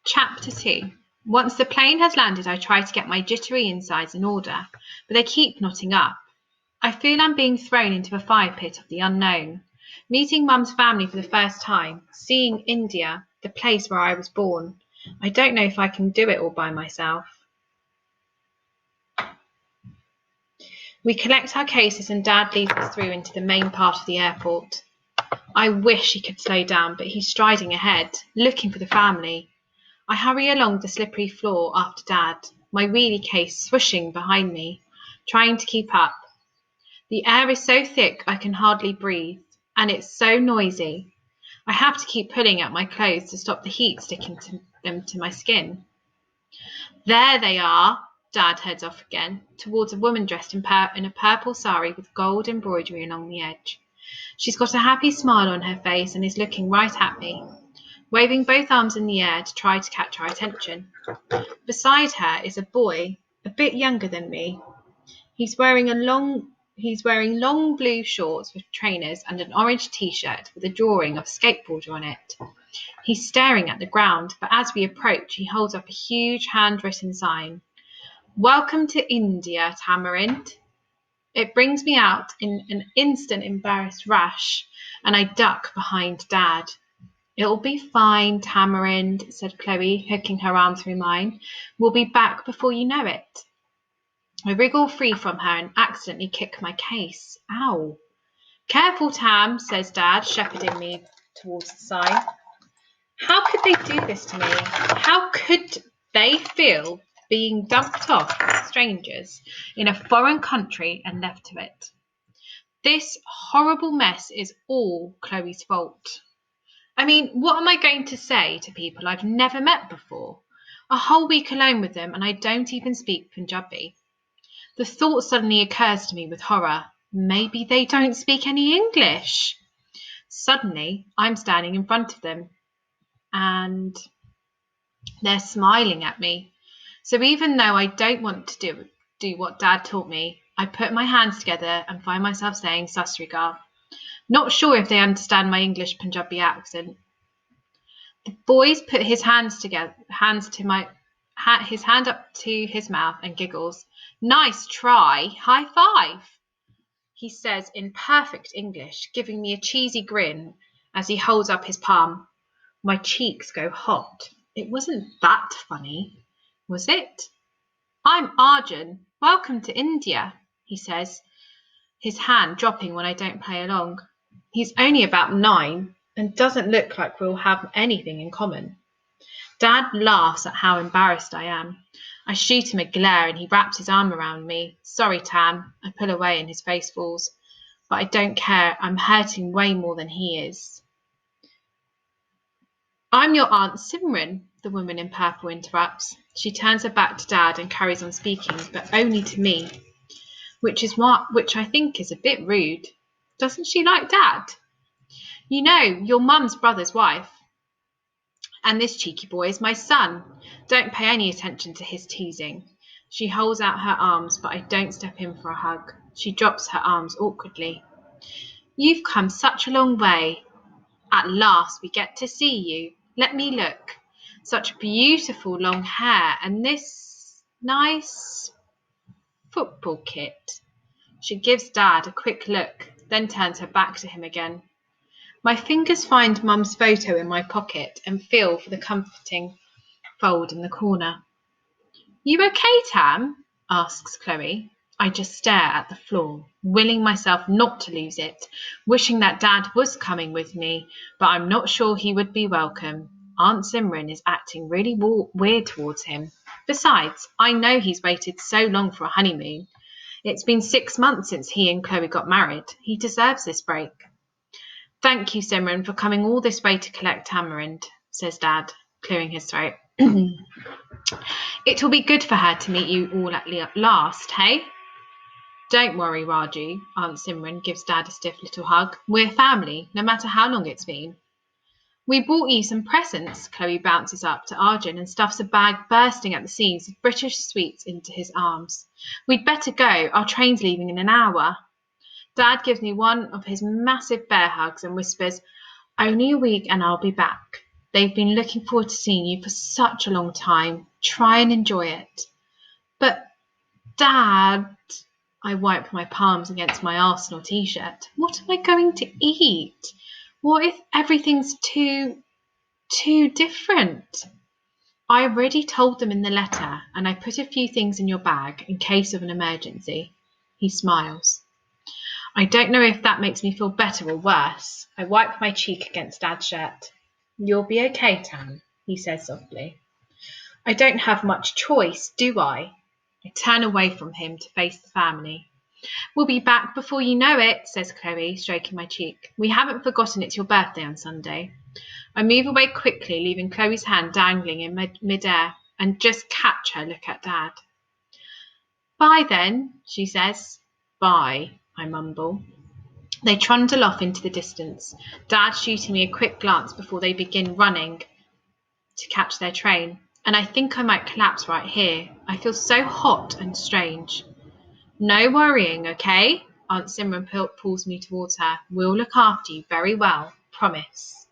Chapter 2. Once the plane has landed, I try to get my jittery insides in order, but they keep knotting up. I feel I'm being thrown into a fire pit of the unknown. Meeting Mum's family for the first time, seeing India, the place where I was born. I don't know if I can do it all by myself. We collect our cases and Dad leads us through into the main part of the airport. I wish he could slow down, but he's striding ahead, looking for the family. I hurry along the slippery floor after Dad, my wheelie case swishing behind me, trying to keep up. The air is so thick I can hardly breathe, and it's so noisy. I have to keep pulling at my clothes to stop the heat sticking to my skin. There they are. Dad heads off again, towards a woman dressed in a purple sari with gold embroidery along the edge. She's got a happy smile on her face and is looking right at me, waving both arms in the air to try to catch our attention. Beside her is a boy, a bit younger than me. He's wearing long blue shorts with trainers and an orange t-shirt with a drawing of a skateboarder on it. He's staring at the ground, but as we approach, he holds up a huge handwritten sign. Welcome to India, Tamarind. It brings me out in an instant embarrassed rush, and I duck behind Dad. It'll be fine, Tamarind, said Chloe, hooking her arm through mine. We'll be back before you know it. I wriggle free from her and accidentally kick my case. Ow. Careful, Tam, says Dad, shepherding me towards the sign. How could they do this to me? How could they feel being dumped off as strangers in a foreign country and left to it? This horrible mess is all Chloe's fault. I mean, what am I going to say to people I've never met before? A whole week alone with them and I don't even speak Punjabi. The thought suddenly occurs to me with horror. Maybe they don't speak any English. Suddenly, I'm standing in front of them and they're smiling at me. So even though I don't want to do what Dad taught me, I put my hands together and find myself saying Sasrigal. Not sure if they understand my English Punjabi accent. The boys put his hand up to his mouth and giggles. Nice try, high five, he says in perfect English, giving me a cheesy grin as he holds up his palm. My cheeks go hot. It wasn't that funny, was it? I'm Arjun. Welcome to India, he says, his hand dropping when I don't play along. He's only about 9 and doesn't look like we'll have anything in common. Dad laughs at how embarrassed I am. I shoot him a glare and he wraps his arm around me. Sorry, Tam. I pull away and his face falls. But I don't care. I'm hurting way more than he is. I'm your Aunt Simran, the woman in purple interrupts. She turns her back to Dad and carries on speaking, but only to me, which I think is a bit rude. Doesn't she like Dad? You know, your mum's brother's wife. And this cheeky boy is my son. Don't pay any attention to his teasing. She holds out her arms, but I don't step in for a hug. She drops her arms awkwardly. You've come such a long way. At last we get to see you. Let me look. Such beautiful long hair and this nice football kit. She gives Dad a quick look, then turns her back to him again. My fingers find Mum's photo in my pocket and feel for the comforting fold in the corner. You okay, Tam? Asks Chloe. I just stare at the floor, willing myself not to lose it, wishing that Dad was coming with me, but I'm not sure he would be welcome. Aunt Simran is acting really weird towards him. Besides, I know he's waited so long for a honeymoon. It's been 6 months since he and Chloe got married. He deserves this break. Thank you, Simran, for coming all this way to collect Tamarind, says Dad, clearing his throat. It will be good for her to meet you all at last, hey? Don't worry, Raju, Aunt Simran gives Dad a stiff little hug. We're family, no matter how long it's been. We bought you some presents, Chloe bounces up to Arjun and stuffs a bag bursting at the seams of British sweets into his arms. We'd better go, our train's leaving in an hour. Dad gives me one of his massive bear hugs and whispers, only a week and I'll be back. They've been looking forward to seeing you for such a long time. Try and enjoy it. But, Dad, I wiped my palms against my Arsenal t-shirt. What am I going to eat? What if everything's too different? I already told them in the letter, and I put a few things in your bag in case of an emergency. He smiles. I don't know if that makes me feel better or worse. I wipe my cheek against Dad's shirt. You'll be okay, Tan, he says softly. I don't have much choice, do I? I turn away from him to face the family. We'll be back before you know it, says Chloe, stroking my cheek. We haven't forgotten it's your birthday on Sunday. I move away quickly, leaving Chloe's hand dangling in mid-air, and just catch her look at Dad. Bye then, she says. Bye, I mumble. They trundle off into the distance, Dad shooting me a quick glance before they begin running to catch their train. And I think I might collapse right here. I feel so hot and strange. No worrying, okay? Aunt Simran pulls me towards her. We'll look after you very well, promise.